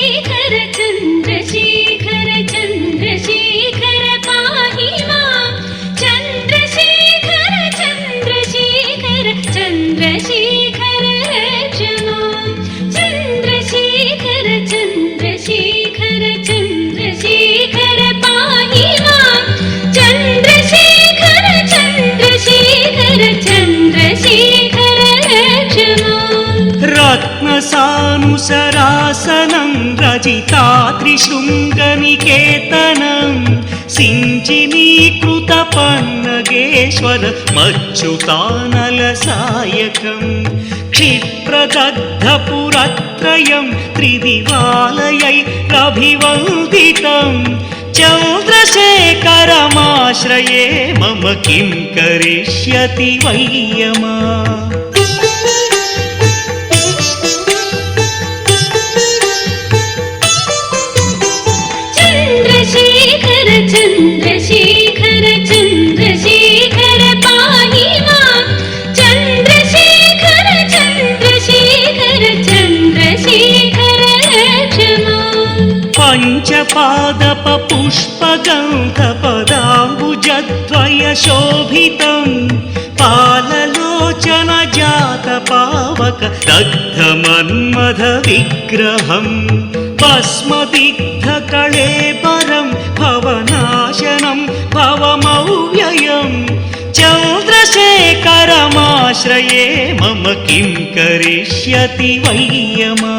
चन्द्रशेखर चन्द्रशेखर चन्द्रशेखर पाहि मां चन्द्रशेखर चन्द्रशेखर चन्द्रशेखर रक्ष मां चन्द्रशेखर चन्द्रशेखर चन्द्रशेखर पाहि मां चन्द्रशेखर चन्द्रशेखर चन्द्रशेखर रक्ष मां रत्नसानुसरासनं रजितात्रिशृङ्गनिकेतनं सिञ्चिनीकृतपन्नगेश्वर मच्युतानलसायकं क्षिप्रदग्धपुरत्रयं त्रिदिवालयैरभिवन्दितं चन्द्रशेखरमाश्रये मम किं करिष्यति वै यमा चन्द्रशेखर चन्द्रशेखर चन्द्रशेखर पाहि मां चन्द्रशेखर चन्द्रशेखर चन्द्रशेखर रक्ष मां पञ्चपादपपुष्पगन्धपदाम्बुजद्वयशोभितं पाललोचनजातपावक दग्धमन्मथविग्रहं भस्मदिग्धकळेबरं भवनाशनं भवमव्ययं चन्द्रशेखरमाश्रये मम किं करिष्यति वै यमा